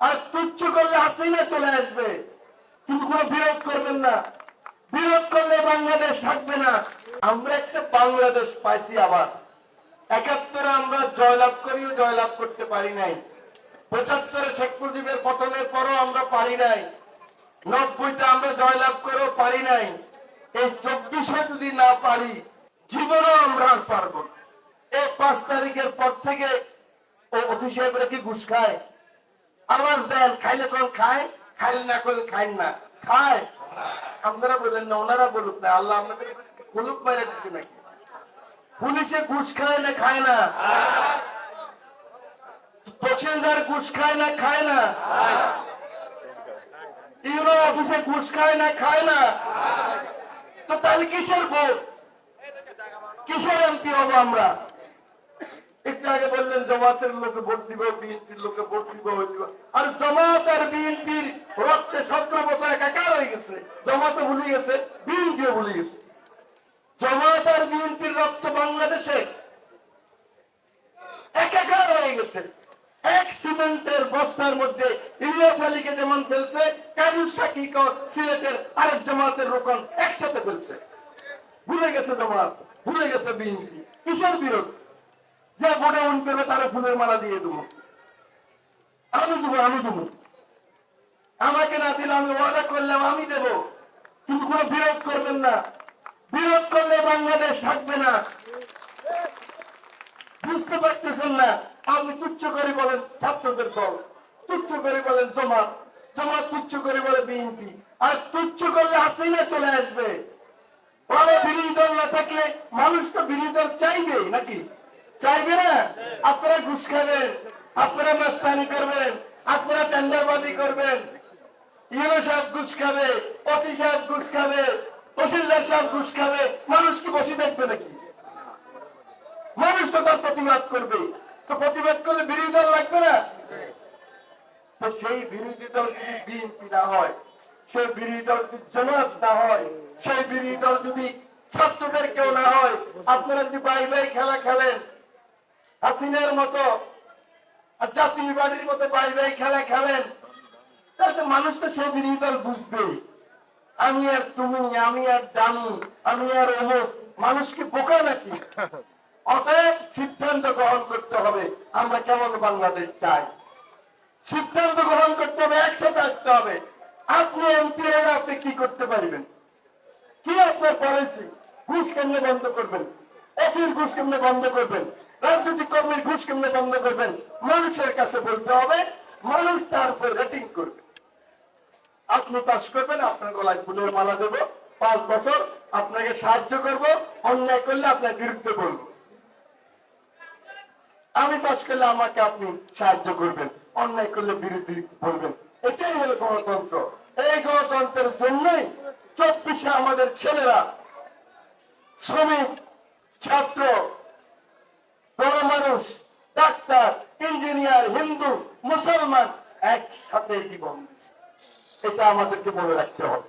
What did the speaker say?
আর তুচ্ছ করলে হাসিনা চলে আসবে, কিন্তু কোনো বিরোধ করবেন না। বিরোধ করলে বাংলাদেশ থাকবে না। আমরা একটা বাংলাদেশ পাইছি আবার। ৭১ আমরা জয়লাভ করিও জয়লাভ করতে পারি নাই। ৭৫ শেখ মুজিবের পতনের পরও আমরা পারি নাই। ৯০ আমরা জয়লাভ করেও পারি নাই। এই ২৪ যদি না পারি, জীবনও আমরা আর পারবো না। এই ৫ তারিখের পর থেকে ও অতি সাহেবরা কি ঘুষ খায়? আওয়াজ দেন, খাইলে কোন খায়, খাইলে না করলে খায় না, খায়। আপনারা বলেন না, ওনারা বলুক না, আল্লাহ আমাদের কুলুক মেরে দিচ্ছে নাকি? পুলিশে ঘুষ খায় না খায় না? তহসিলদার ঘুষ খায় না খায় না? ইউনো অফিসে ঘুষ খায় না খায় না? তো তাহলে কিসের ভোট, কিসের এমপি হবো আমরা? একটু আগে বললেন জামাতের লোকে ভোট দিব, বিএনপির লোকে ভোট দিব। আর জামাত আর বিএনপির রক্তে ১৭ বছর একাকার হয়ে গেছে। জামাতও ভুলে গেছে, বিএনপিও ভুলে গেছে। জামাত আর বিএনপির রক্ত বাংলাদেশে একাকার হয়ে গেছে। এক সিমেন্টের বস্তার মধ্যে ইলিয়াস আলীকে যেমন ফেলছে, কাজী শাকিক সিলেটের আরেক জামাতের রোকন একসাথে ফেলছে। ভুলে গেছে জামাত, ভুলে গেছে বিএনপি। কিসের বিরোধ? যে ভোটে উন করবে তারা ফুলের মালা দিয়ে দেবো, আমি দেবো, আমি দেবো। আমাকে না দিলে আমি ওয়াদা করলাম আমি দেব, কিন্তু কোনো বিরোধ করবেন না। বিরোধ করলে বাংলাদেশ থাকবে না। বুঝতে পারতেছেন না? আপনি তুচ্ছ করে বলেন ছাত্রদের দল, তুচ্ছ করে বলেন জামাত, জামাত তুচ্ছ করে বলে বিএনপি। আর তুচ্ছ করলে হাসিনা চলে আসবে। ভালো বিরোধী দল না থাকলে মানুষ তো বিরোধী দল চাইবে নাকি? চাইবে না? আপনারা ঘুষ খাবেন, আপনারা মাস্তানি করবেন, আপনারা টেন্ডারবাজি করবেন। ইউনো সাহেব ঘুষ খাবে, অতি সাহেব ঘুষ খাবে, তহসিলদার সাহেব ঘুষ খাবে। মানুষ কি বসে দেখবে নাকি? মানুষ তো তার প্রতিবাদ করবে। তো প্রতিবাদ করলে বিরোধী দল লাগবে না? তো সেই বিরোধী দল যদি বিএনপি না হয়, সেই বিরোধী দল যদি জামাত না হয়, সেই বিরোধী দল যদি ছাত্রদের কেউ না হয়, আপনারা যদি বাই বাই খেলা খেলেন, হাসিনার মতো জাতীয় বাড়ির মতো বাই বাই খেলা খেলেন, তাহলে তো মানুষ তো সেই বিরোধী দল বুঝবে আমি আর তুমি, আমি আর জানি, আমি আর অমুক। মানুষ কি বোকা নাকি? অতএব সিদ্ধান্ত গ্রহণ করতে হবে আমরা কেমন বাংলাদেশ চাই। সিদ্ধান্ত গ্রহণ করতে হবে, একসাথে আসতে হবে। আপনি এমপি হলে আপনি কি করতে পারবেন? কি আপনার পলিসি? ঘুষ কেমনে বন্ধ করবেন? অফির ঘুষ কেমনে বন্ধ করবেন? রাজনৈতিক কর্মীর ঘুষ কেমনে বন্ধ করবেন? মানুষের কাছে বলতে হবে, মানুষ তার উপর রেটিং করবে। আপনি পাস করবেন, আপনার গলায় ফুলের মালা দেবো, 5 বছর আপনাকে সাহায্য করব, অন্যায় করলে আপনার বিরুদ্ধে বলবো। আমি পাস করলে আমাকে আপনি সাহায্য করবেন, অন্যায় করলে বিরোধী বলবেন। এটাই হলো গণতন্ত্র। এই গণতন্ত্রের জন্যই 24-এ আমাদের ছেলেরা, শ্রমিক, ছাত্র, বড় মানুষ, ডাক্তার, ইঞ্জিনিয়ার, হিন্দু, মুসলমান একসাথে জীবন দিচ্ছে। এটা আমাদেরকে মনে রাখতে হবে।